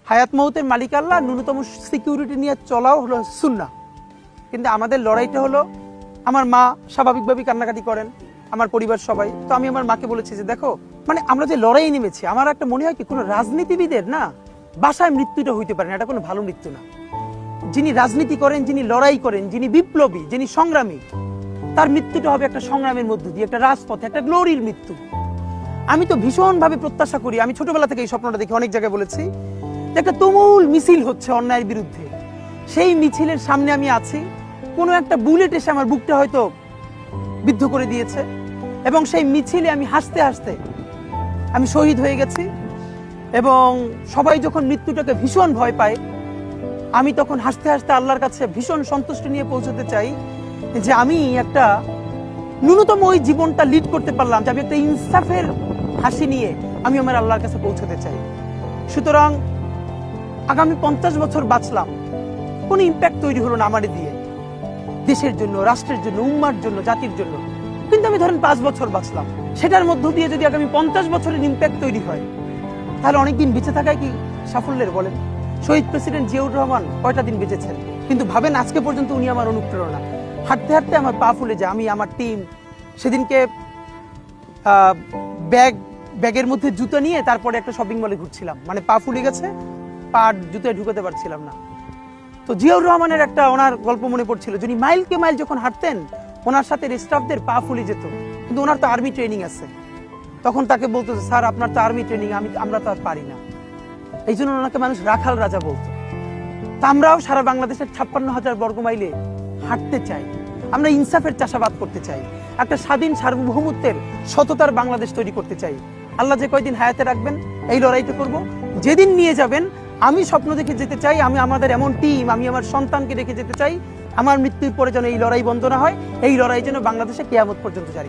হায়াত মৌতের মালিক আল্লাহ, ন্যূনতম সিকিউরিটি নিয়ে চলাও হলো সুন্নাহ। কিন্তু আমাদের লড়াইটা হলো, আমার মা স্বাভাবিকভাবেই কান্নাকাটি করেন, আমার পরিবার সবাই। তো আমি আমার মাকে বলেছি যে দেখো, মানে আমরা যে লড়াই নেমেছি, আমার একটা মনে হয় কি, কোনো রাজনীতিবিদের না বাসায় মৃত্যুটা হইতে পারে না, এটা কোনো ভালো মৃত্যু না। যিনি রাজনীতি করেন, যিনি লড়াই করেন, যিনি বিপ্লবী, যিনি সংগ্রামী, তার মৃত্যুটা হবে একটা সংগ্রামের মধ্য দিয়ে, একটা রাজপথে, একটা গ্লোরির মৃত্যু। আমি তো ভীষণভাবে প্রত্যাশা করি, আমি ছোটবেলা থেকে এই স্বপ্নটা দেখি, অনেক জায়গায় বলেছি, যে একটা তুমুল মিছিল হচ্ছে অন্যায়ের বিরুদ্ধে, সেই মিছিলের সামনে আমি আছি, কোনো একটা বুলেট এসে আমার বুকটা হয়তো বিদ্ধ করে দিয়েছে, এবং সেই মিছিলে আমি হাসতে হাসতে আমি শহীদ হয়ে গেছি। এবং সবাই যখন মৃত্যুটাকে ভীষণ ভয় পায়, আমি তখন হাসতে হাসতে আল্লাহর কাছে ভীষণ সন্তুষ্টি নিয়ে পৌঁছতে চাই যে আমি একটা ন্যূনতম ওই জীবনটা লিড করতে পারলাম, যে আমি একটা ইনসাফের হাসি নিয়ে আমি আমার আল্লাহর কাছে পৌঁছতে চাই। সুতরাং আগামী 50 বছর বাঁচলাম, কোনো ইম্প্যাক্ট তৈরি হলো না আমারে দিয়ে, দেশের জন্য, রাষ্ট্রের জন্য, উম্মার জন্য, জাতির জন্য। কিন্তু আমি ধরেন 5 বছর বাঁচলাম, সেটার মধ্য দিয়ে যদি আগামী 50 বছরের ইম্প্যাক্ট তৈরি হয়, তাহলে অনেকদিন বেঁচে থাকায় কি সাফল্যের বলেন? শহীদ প্রেসিডেন্ট জিয়াউর রহমান কয়টা দিন বেঁচেছেন, কিন্তু ভাবেন আজকে পর্যন্ত উনি আমার অনুপ্রেরণা। হাঁটতে হাঁটতে আমার পা ফুলে যায়, আমি, আমার টিম, সেদিনকে ব্যাগের মধ্যে জুতো নিয়ে তারপরে একটা শপিং মলে ঘুরছিলাম, মানে পা ফুলে গেছে, পা জুতোয় ঢুকাতে পারছিলাম না। তো জিয়াউর রহমানের একটা ওনার গল্প মনে পড়ছিল, যিনি মাইলকে মাইল যখন হাঁটতেন, ওনার সাথে স্টাফদের পা ফুলে যেত, কিন্তু ওনার তো আর্মি ট্রেনিং আছে। তখন তাকে বলতো, স্যার আপনার তো আর্মি ট্রেনিং, আমরা তো আর পারি না। এই জন্য ওনাকে মানুষ রাখাল রাজা বলতো। তা আমরাও সারা বাংলাদেশের 56,000 বর্গ মাইলে হাঁটতে চাই, আমরা ইনসাফের চাষাবাদ করতে চাই, একটা স্বাধীন সার্বভৌমত্বের সততার বাংলাদেশ তৈরি করতে চাই। আল্লাহ যে কয়দিন হায়াতে রাখবেন, এই লড়াইটা করব। যেদিন নিয়ে যাবেন, আমি স্বপ্ন দেখে যেতে চাই, আমি আমাদের এমন টিম, আমি আমার সন্তানকে রেখে যেতে চাই, আমার মৃত্যুর পরে যেন এই লড়াই বন্ধ না হয়, এই লড়াই যেন বাংলাদেশে কিয়ামত পর্যন্ত জারি।